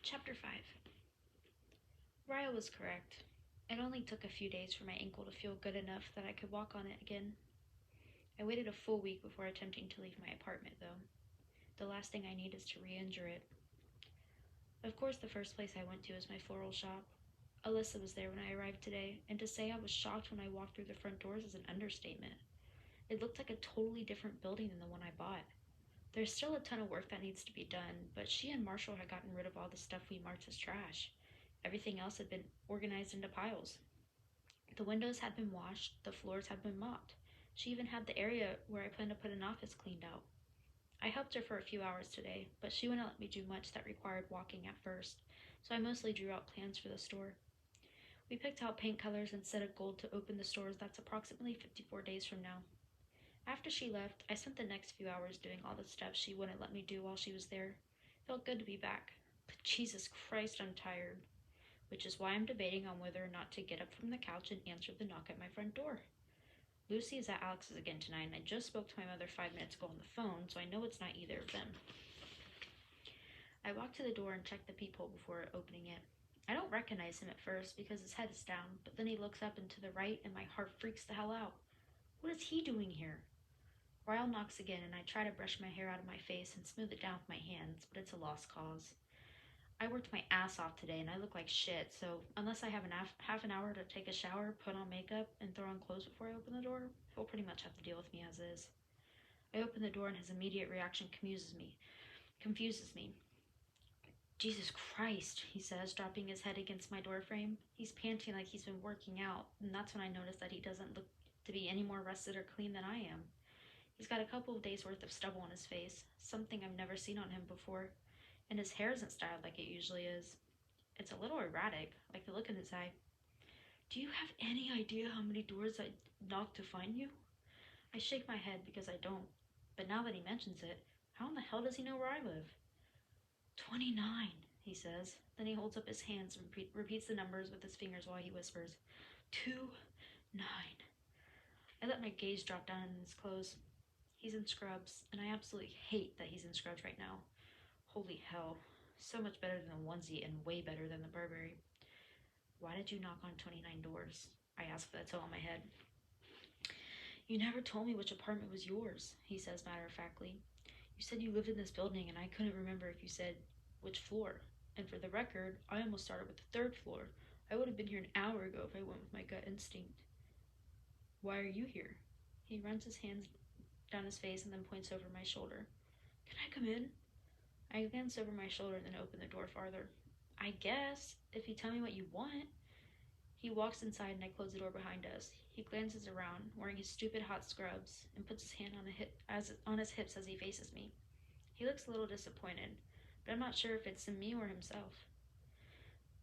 Chapter 5. Ryle was correct. It only took a few days for my ankle to feel good enough that I could walk on it again. I waited a full week before attempting to leave my apartment, though. The last thing I need is to re-injure it. Of course, the first place I went to was my floral shop. Alyssa was there when I arrived today, and to say I was shocked when I walked through the front doors is an understatement. It looked like a totally different building than the one I bought. There's still a ton of work that needs to be done, but she and Marshall had gotten rid of all the stuff we marked as trash. Everything else had been organized into piles. The windows had been washed, the floors had been mopped. She even had the area where I planned to put an office cleaned out. I helped her for a few hours today, but she wouldn't let me do much that required walking at first, so I mostly drew out plans for the store. We picked out paint colors and set a goal to open the stores that's approximately 54 days from now. After she left, I spent the next few hours doing all the stuff she wouldn't let me do while she was there. Felt good to be back, but Jesus Christ, I'm tired. Which is why I'm debating on whether or not to get up from the couch and answer the knock at my front door. Lucy is at Alex's again tonight, and I just spoke to my mother 5 minutes ago on the phone, so I know it's not either of them. I walked to the door and checked the peephole before opening it. I don't recognize him at first because his head is down, but then he looks up and to the right and my heart freaks the hell out. What is he doing here? Ryle knocks again and I try to brush my hair out of my face and smooth it down with my hands, but it's a lost cause. I worked my ass off today and I look like shit, so unless I have half an hour to take a shower, put on makeup, and throw on clothes before I open the door, he'll pretty much have to deal with me as is. I open the door and his immediate reaction confuses me. Jesus Christ, he says, dropping his head against my doorframe. He's panting like he's been working out, and that's when I notice that he doesn't look to be any more rested or clean than I am. He's got a couple of days worth of stubble on his face, something I've never seen on him before, and his hair isn't styled like it usually is. It's a little erratic, like the look in his eye. Do you have any idea how many doors I knocked to find you? I shake my head because I don't, but now that he mentions it, how in the hell does he know where I live? 29, he says. Then he holds up his hands and repeats the numbers with his fingers while he whispers, 2, 9. I let my gaze drop down in his clothes. He's in scrubs, and I absolutely hate that he's in scrubs right now. Holy hell. So much better than the onesie and way better than the Burberry. Why did you knock on 29 doors? I ask with a tilt on my head. You never told me which apartment was yours, he says matter-of-factly. You said you lived in this building, and I couldn't remember if you said which floor. And for the record, I almost started with the 3rd floor. I would have been here an hour ago if I went with my gut instinct. Why are you here? He runs his hands down his face and then points over my shoulder. Can I come in? I glance over my shoulder and then open the door farther. I guess, if you tell me what you want. He walks inside and I close the door behind us. He glances around, wearing his stupid hot scrubs, and puts his hand on his hips as he faces me. He looks a little disappointed, but I'm not sure if it's in me or himself.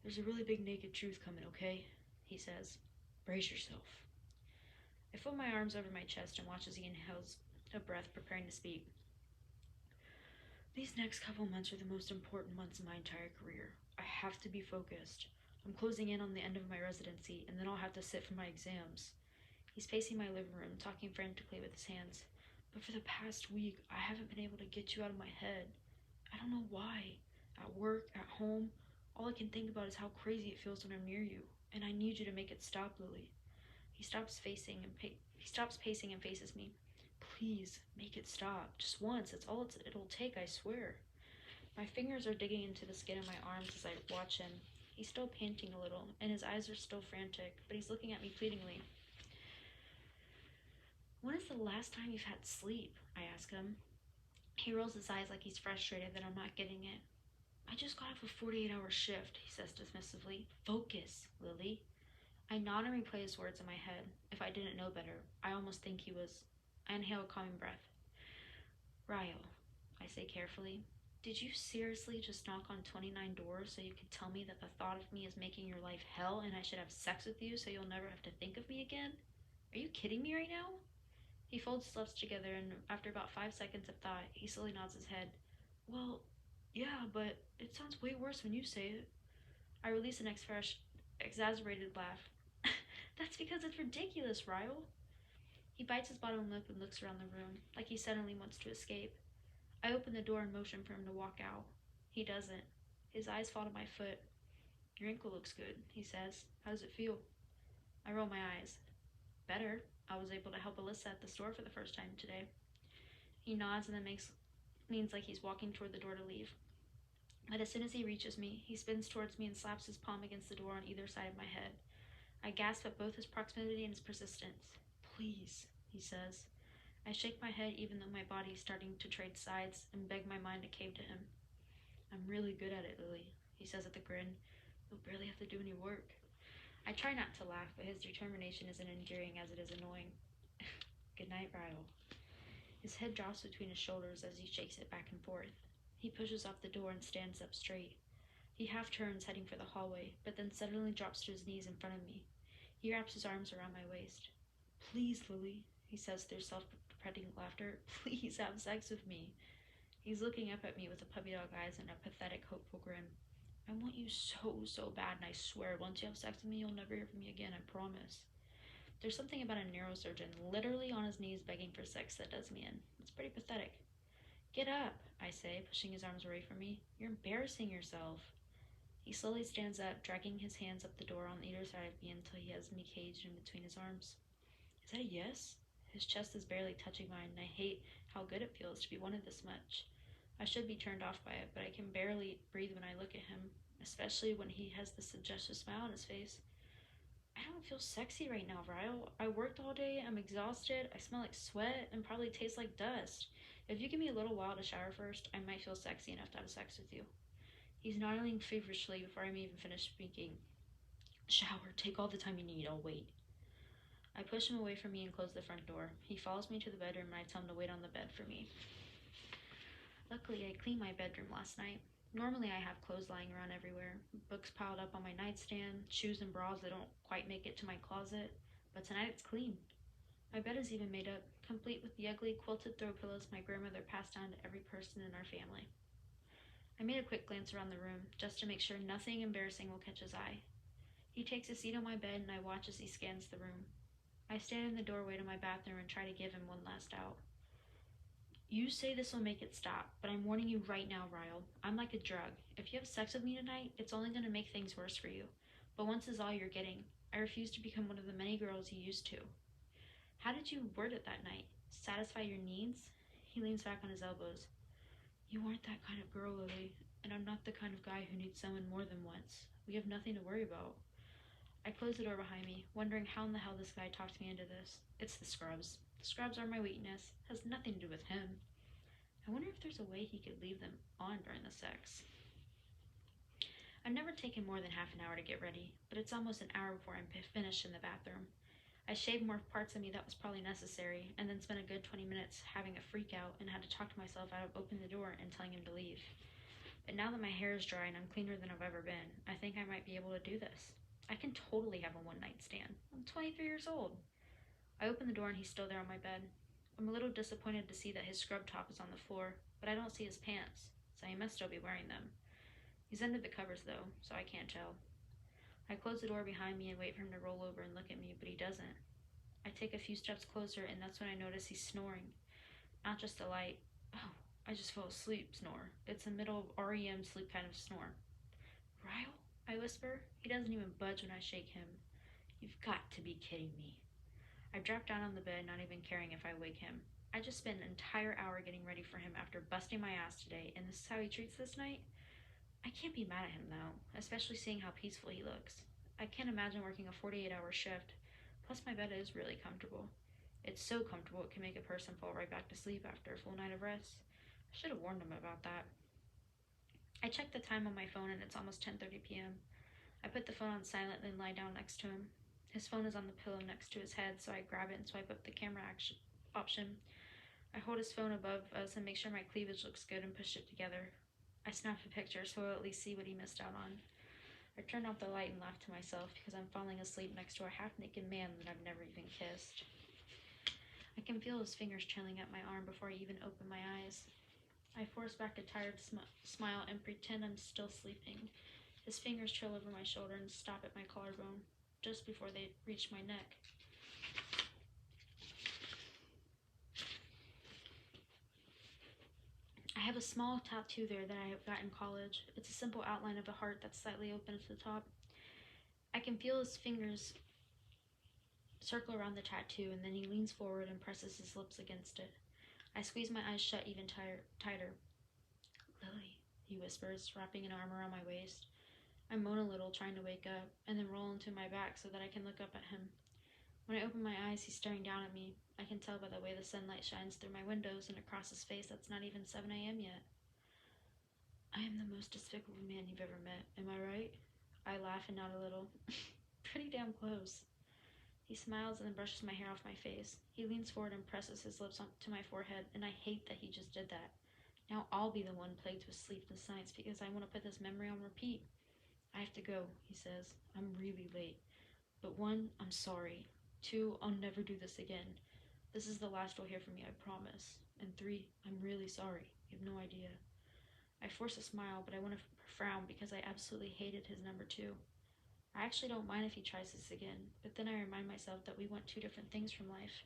There's a really big naked truth coming, okay? He says. Brace yourself. I fold my arms over my chest and watch as he inhales a breath, preparing to speak. These next couple months are the most important months in my entire career. I have to be focused. I'm closing in on the end of my residency, and then I'll have to sit for my exams. He's pacing my living room, talking frantically with his hands. But for the past week, I haven't been able to get you out of my head. I don't know why. At work, at home, all I can think about is how crazy it feels when I'm near you, and I need you to make it stop, Lily. He stops pacing and faces me. Please, make it stop. Just once. That's all it'll take, I swear. My fingers are digging into the skin of my arms as I watch him. He's still panting a little, and his eyes are still frantic, but he's looking at me pleadingly. When is the last time you've had sleep? I ask him. He rolls his eyes like he's frustrated that I'm not getting it. I just got off a 48-hour shift, he says dismissively. Focus, Lily. I nod and replay his words in my head. If I didn't know better, I almost think he was. I inhale a calming breath. Ryle, I say carefully, did you seriously just knock on 29 doors so you could tell me that the thought of me is making your life hell and I should have sex with you so you'll never have to think of me again? Are you kidding me right now? He folds his lips together and after about 5 seconds of thought, he slowly nods his head. Well, yeah, but it sounds way worse when you say it. I release an exasperated laugh. That's because it's ridiculous, Ryle. He bites his bottom lip and looks around the room, like he suddenly wants to escape. I open the door and motion for him to walk out. He doesn't. His eyes fall to my foot. Your ankle looks good, he says. How does it feel? I roll my eyes. Better. I was able to help Alyssa at the store for the first time today. He nods and then leans like he's walking toward the door to leave. But as soon as he reaches me, he spins towards me and slaps his palm against the door on either side of my head. I gasp at both his proximity and his persistence. Please, he says. I shake my head even though my body is starting to trade sides and beg my mind to cave to him. I'm really good at it, Lily, he says with a grin. You'll barely have to do any work. I try not to laugh, but his determination is as endearing as it is annoying. Good night, Ryle. His head drops between his shoulders as he shakes it back and forth. He pushes off the door and stands up straight. He half turns, heading for the hallway, but then suddenly drops to his knees in front of me. He wraps his arms around my waist. Please, Lily, he says through self-repressing laughter. Please have sex with me. He's looking up at me with the puppy dog eyes and a pathetic, hopeful grin. I want you so bad, and I swear, once you have sex with me, you'll never hear from me again, I promise. There's something about a neurosurgeon literally on his knees begging for sex that does me in. It's pretty pathetic. Get up, I say, pushing his arms away from me. You're embarrassing yourself. He slowly stands up, dragging his hands up the door on either side of me until he has me caged in between his arms. Is that a yes? His chest is barely touching mine, and I hate how good it feels to be wanted this much. I should be turned off by it, but I can barely breathe when I look at him, especially when he has the suggestive smile on his face. I don't feel sexy right now, Ryle. I worked all day, I'm exhausted, I smell like sweat, and probably taste like dust. If you give me a little while to shower first, I might feel sexy enough to have sex with you. He's nodding feverishly before I'm even finished speaking. Shower, take all the time you need, I'll wait. I push him away from me and close the front door. He follows me to the bedroom and I tell him to wait on the bed for me. Luckily, I cleaned my bedroom last night. Normally, I have clothes lying around everywhere, books piled up on my nightstand, shoes and bras that don't quite make it to my closet, but tonight it's clean. My bed is even made up, complete with the ugly quilted throw pillows my grandmother passed down to every person in our family. I made a quick glance around the room, just to make sure nothing embarrassing will catch his eye. He takes a seat on my bed and I watch as he scans the room. I stand in the doorway to my bathroom and try to give him one last out. You say this will make it stop, but I'm warning you right now, Ryle. I'm like a drug. If you have sex with me tonight, it's only going to make things worse for you. But once is all you're getting. I refuse to become one of the many girls you used to. How did you word it that night? Satisfy your needs? He leans back on his elbows. You aren't that kind of girl, Lily, and I'm not the kind of guy who needs someone more than once. We have nothing to worry about. I close the door behind me, wondering how in the hell this guy talked me into this. It's the scrubs. The scrubs are my weakness. It has nothing to do with him. I wonder if there's a way he could leave them on during the sex. I've never taken more than half an hour to get ready, but it's almost an hour before I'm finished in the bathroom. I shaved more parts of me that was probably necessary, and then spent a good 20 minutes having a freak out and had to talk to myself out of opening the door and telling him to leave. But now that my hair is dry and I'm cleaner than I've ever been, I think I might be able to do this. I can totally have a one-night stand. I'm 23 years old. I open the door and he's still there on my bed. I'm a little disappointed to see that his scrub top is on the floor, but I don't see his pants, so he must still be wearing them. He's under the covers though, so I can't tell. I close the door behind me and wait for him to roll over and look at me, but he doesn't. I take a few steps closer and that's when I notice he's snoring. Not just a light, oh, I just fell asleep snore. It's a middle of REM sleep kind of snore. Ryle? I whisper. He doesn't even budge when I shake him. You've got to be kidding me. I drop down on the bed, not even caring if I wake him. I just spent an entire hour getting ready for him after busting my ass today, and this is how he treats this night? I can't be mad at him, though, especially seeing how peaceful he looks. I can't imagine working a 48-hour shift. Plus, my bed is really comfortable. It's so comfortable it can make a person fall right back to sleep after a full night of rest. I should have warned him about that. I check the time on my phone, and it's almost 10:30 p.m. I put the phone on silent and lie down next to him. His phone is on the pillow next to his head, so I grab it and swipe up the camera option. I hold his phone above us and make sure my cleavage looks good and push it together. I snap a picture so I'll at least see what he missed out on. I turn off the light and laugh to myself because I'm falling asleep next to a half-naked man that I've never even kissed. I can feel his fingers trailing up my arm before I even open my eyes. I force back a tired smile and pretend I'm still sleeping. His fingers trail over my shoulder and stop at my collarbone, just before they reach my neck. I have a small tattoo there that I got in college. It's a simple outline of a heart that's slightly open at the top. I can feel his fingers circle around the tattoo, and then he leans forward and presses his lips against it. I squeeze my eyes shut even tighter. Lily, he whispers, wrapping an arm around my waist. I moan a little, trying to wake up, and then roll into my back so that I can look up at him. When I open my eyes, he's staring down at me. I can tell by the way the sunlight shines through my windows and across his face that's not even 7 a.m. yet. I am the most despicable man you've ever met, am I right? I laugh and nod a little. Pretty damn close. He smiles and then brushes my hair off my face. He leans forward and presses his lips to my forehead, and I hate that he just did that. Now I'll be the one plagued with sleepless nights because I want to put this memory on repeat. I have to go, he says. I'm really late. But 1, I'm sorry. 2, I'll never do this again. This is the last you'll hear from me, I promise. And 3, I'm really sorry. You have no idea. I force a smile, but I want to frown because I absolutely hated his number 2. I actually don't mind if he tries this again, but then I remind myself that we want 2 different things from life.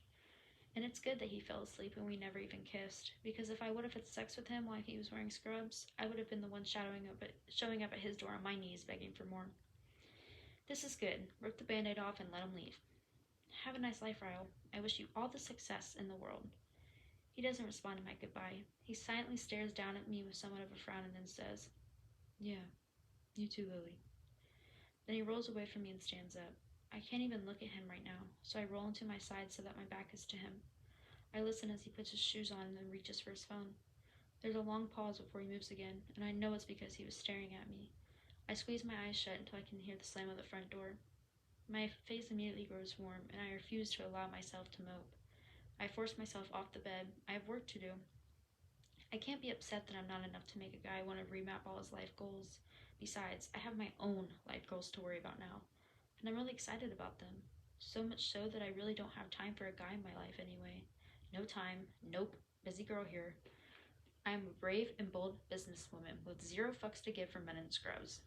And it's good that he fell asleep and we never even kissed, because if I would have had sex with him while he was wearing scrubs, I would have been the one showing up at his door on my knees begging for more. This is good. Rip the band-aid off and let him leave. Have a nice life, Ryle. I wish you all the success in the world. He doesn't respond to my goodbye. He silently stares down at me with somewhat of a frown and then says, Yeah, you too, Lily. Then he rolls away from me and stands up. I can't even look at him right now, so I roll into my side so that my back is to him. I listen as he puts his shoes on and then reaches for his phone. There's a long pause before he moves again, and I know it's because he was staring at me. I squeeze my eyes shut until I can hear the slam of the front door. My face immediately grows warm, and I refuse to allow myself to mope. I force myself off the bed. I have work to do. I can't be upset that I'm not enough to make a guy want to remap all his life goals. Besides, I have my own life goals to worry about now, and I'm really excited about them. So much so that I really don't have time for a guy in my life anyway. No time. Nope. Busy girl here. I am a brave and bold businesswoman with 0 fucks to give for men in scrubs.